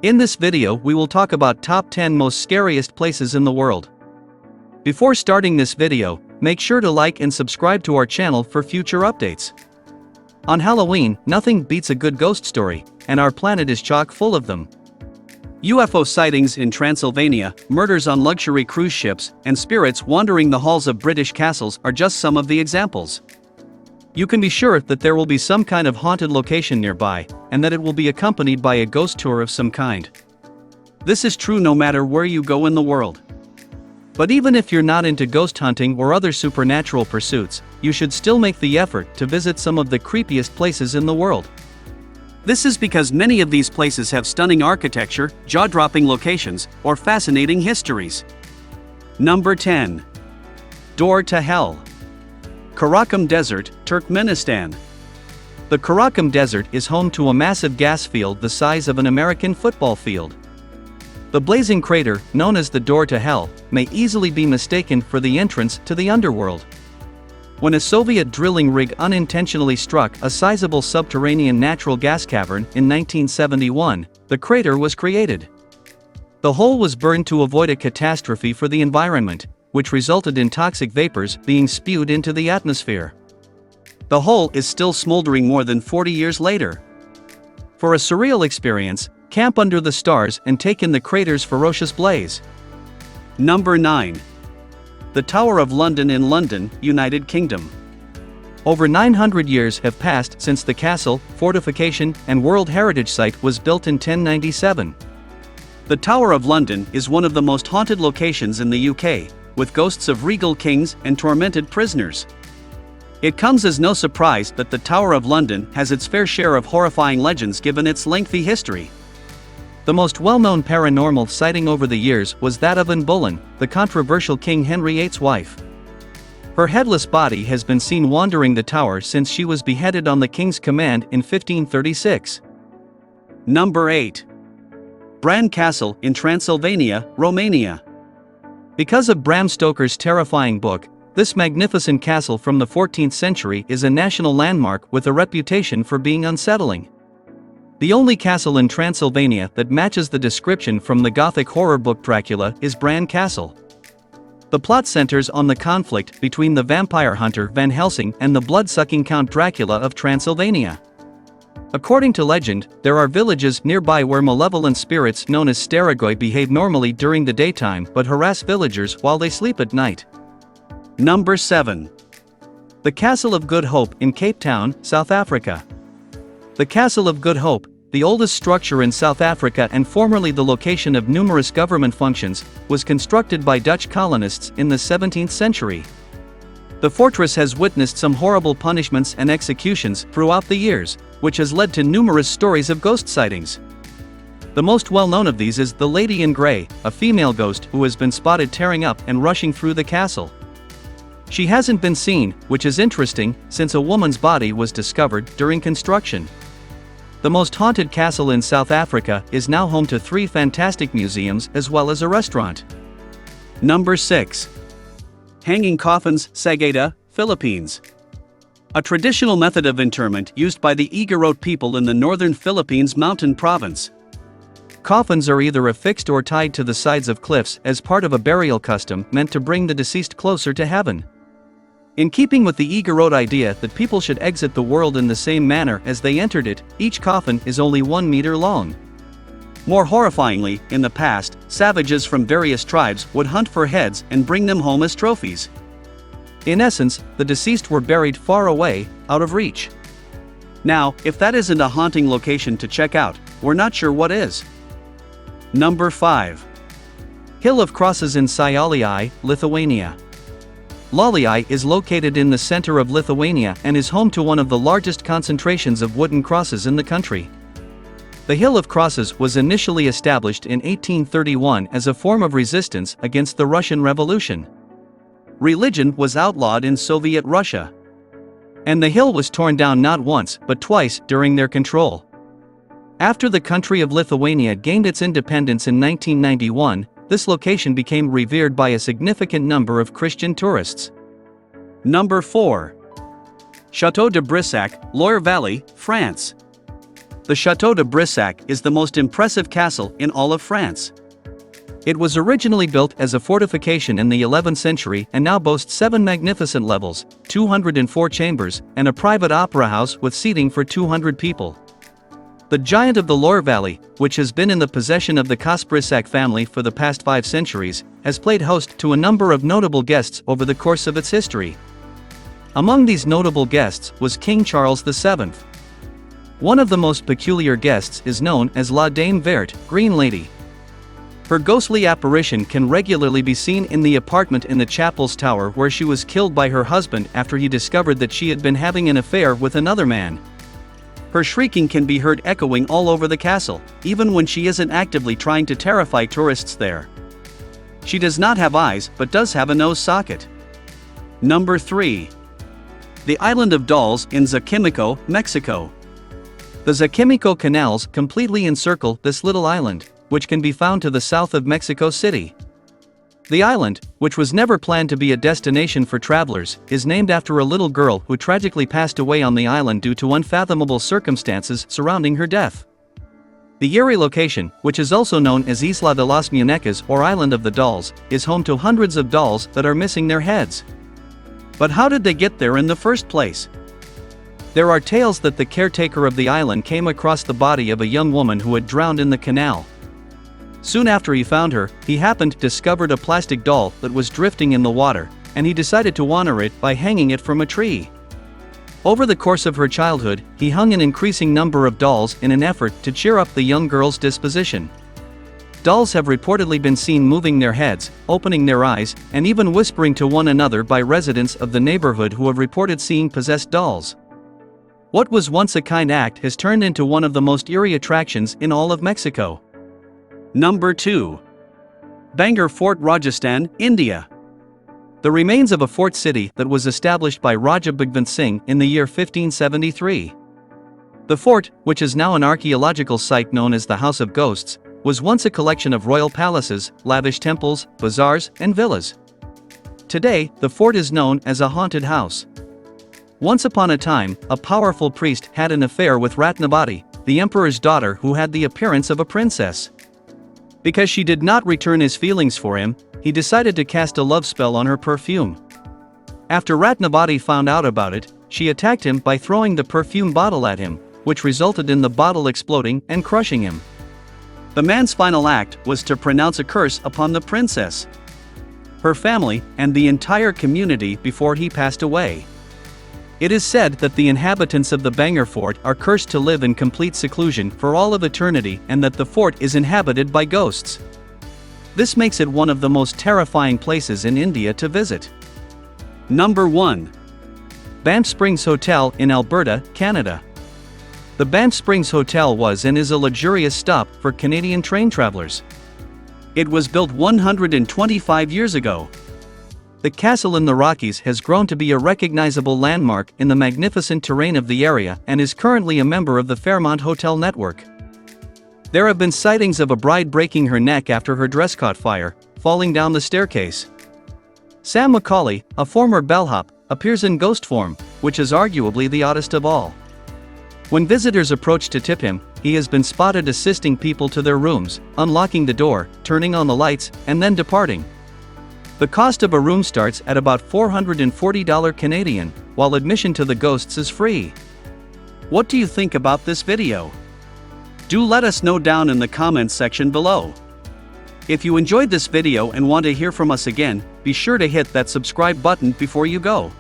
In this video we will talk about top 10 most scariest places in the world. Before starting this video, make sure to like and subscribe to our channel for future updates. On Halloween, nothing beats a good ghost story, and our planet is chock full of them. UFO sightings in Transylvania, murders on luxury cruise ships, and spirits wandering the halls of British castles are just some of the examples. You can be sure that there will be some kind of haunted location nearby, and that it will be accompanied by a ghost tour of some kind. This is true no matter where you go in the world. But even if you're not into ghost hunting or other supernatural pursuits, you should still make the effort to visit some of the creepiest places in the world. This is because many of these places have stunning architecture, jaw-dropping locations, or fascinating histories. Number 10. Door to Hell. KARAKUM Desert, Turkmenistan. The KARAKUM Desert is home to a massive gas field the size of an American football field. The blazing crater, known as the Door to Hell, may easily be mistaken for the entrance to the underworld. When a Soviet drilling rig unintentionally struck a sizable subterranean natural gas cavern in 1971, the crater was created. The hole was burned to avoid a catastrophe for the environment, which resulted in toxic vapors being spewed into the atmosphere. The hole is still smoldering more than 40 years later. For a surreal experience, camp under the stars and take in the crater's ferocious blaze. Number 9. The Tower of London in London, United Kingdom. Over 900 years have passed since the castle, fortification, and World Heritage Site was built in 1097. The Tower of London is one of the most haunted locations in the UK, with ghosts of regal kings and tormented prisoners. It comes as no surprise that the Tower of London has its fair share of horrifying legends given its lengthy history. The most well-known paranormal sighting over the years was that of Anne Boleyn, the controversial King Henry VIII's wife. Her headless body has been seen wandering the tower since she was beheaded on the king's command in 1536. Number 8. BRAN Castle in Transylvania, Romania. Because of Bram Stoker's terrifying book, this magnificent castle from the 14th century is a national landmark with a reputation for being unsettling. The only castle in Transylvania that matches the description from the Gothic horror book Dracula is BRAN Castle. The plot centers on the conflict between the vampire hunter Van Helsing and the blood-sucking Count Dracula of Transylvania. According to legend, there are villages nearby where malevolent spirits known as staragoi behave normally during the daytime but harass villagers while they sleep at night. Number 7. The Castle of Good Hope in Cape Town, South Africa. The Castle of Good Hope, the oldest structure in South Africa and formerly the location of numerous government functions, was constructed by Dutch colonists in the 17th century. The fortress has witnessed some horrible punishments and executions throughout the years, which has led to numerous stories of ghost sightings. The most well-known of these is the Lady in Grey, a female ghost who has been spotted tearing up and rushing through the castle. She hasn't been seen, which is interesting, since a woman's body was discovered during construction. The most haunted castle in South Africa is now home to 3 fantastic museums as well as a restaurant. Number 6. Hanging Coffins, SAGADA, Philippines. A traditional method of interment used by the Igorot people in the northern Philippines mountain province. Coffins are either affixed or tied to the sides of cliffs as part of a burial custom meant to bring the deceased closer to heaven. In keeping with the Igorot idea that people should exit the world in the same manner as they entered it, each coffin is only 1 meter long. More horrifyingly, in the past, savages from various tribes would hunt for heads and bring them home as trophies. In essence, the deceased were buried far away, out of reach. Now, if that isn't a haunting location to check out, we're not sure what is. Number 5. Hill of Crosses in SIAULIAI, Lithuania. LOIRE is located in the center of Lithuania and is home to one of the largest concentrations of wooden crosses in the country. The Hill of Crosses was initially established in 1831 as a form of resistance against the Russian Revolution. Religion was outlawed in Soviet Russia. And the hill was torn down not once but twice during their control. After the country of Lithuania gained its independence in 1991, this location became revered by a significant number of Christian tourists. Number 4. Château de Brissac, Loire Valley, France. The Château de Brissac is the most impressive castle in all of France. It was originally built as a fortification in the 11th century and now boasts 7 magnificent levels, 204 chambers, and a private opera house with seating for 200 people. The giant of the Loire Valley, which has been in the possession of the Brissac family for the past 5 centuries, has played host to a number of notable guests over the course of its history. Among these notable guests was King Charles VII. One of the most peculiar guests is known as La Dame Verte, Green Lady. Her ghostly apparition can regularly be seen in the apartment in the chapel's tower where she was killed by her husband after he discovered that she had been having an affair with another man. Her shrieking can be heard echoing all over the castle, even when she isn't actively trying to terrify tourists there. She does not have eyes but does have a nose socket. Number 3. The Island of Dolls in XOCHIMICO, Mexico. The XOCHIMICO canals completely encircle this little island, which can be found to the south of Mexico City. The island, which was never planned to be a destination for travelers, is named after a little girl who tragically passed away on the island due to unfathomable circumstances surrounding her death. The eerie location, which is also known as Isla de las Muñecas or Island of the Dolls, is home to hundreds of dolls that are missing their heads. But how did they get there in the first place? There are tales that the caretaker of the island came across the body of a young woman who had drowned in the canal. Soon after he found her, he happened to discover a plastic doll that was drifting in the water, and he decided to honor it by hanging it from a tree. Over the course of her childhood, he hung an increasing number of dolls in an effort to cheer up the young girl's disposition. Dolls have reportedly been seen moving their heads, opening their eyes, and even whispering to one another by residents of the neighborhood who have reported seeing possessed dolls. What was once a kind act has turned into one of the most eerie attractions in all of Mexico. Number 2. Bhangar Fort, Rajasthan, India. The remains of a fort city that was established by Raja Bhagwant Singh in the year 1573. The fort, which is now an archaeological site known as the House of Ghosts, was once a collection of royal palaces, lavish temples, bazaars, and villas. Today, the fort is known as a haunted house. Once upon a time, a powerful priest had an affair with Ratnabadi, the emperor's daughter who had the appearance of a princess. Because she did not return his feelings for him, he decided to cast a love spell on her perfume. After Ratnabadi found out about it, she attacked him by throwing the perfume bottle at him, which resulted in the bottle exploding and crushing him. The man's final act was to pronounce a curse upon the princess, her family, and the entire community before he passed away. It is said that the inhabitants of the Bhangar Fort are cursed to live in complete seclusion for all of eternity and that the fort is inhabited by ghosts. This makes it one of the most terrifying places in India to visit. Number 1. Banff Springs Hotel in Alberta, Canada. The Banff Springs Hotel was and is a luxurious stop for Canadian train travelers. It was built 125 years ago. The castle in the Rockies has grown to be a recognizable landmark in the magnificent terrain of the area and is currently a member of the Fairmont Hotel network. There have been sightings of a bride breaking her neck after her dress caught fire, falling down the staircase. Sam Macaulay, a former bellhop, appears in ghost form, which is arguably the oddest of all. When visitors approach to tip him, he has been spotted assisting people to their rooms, unlocking the door, turning on the lights, and then departing. The cost of a room starts at about $440 Canadian, while admission to the ghosts is free. What do you think about this video? Do let us know down in the comments section below. If you enjoyed this video and want to hear from us again, be sure to hit that subscribe button before you go.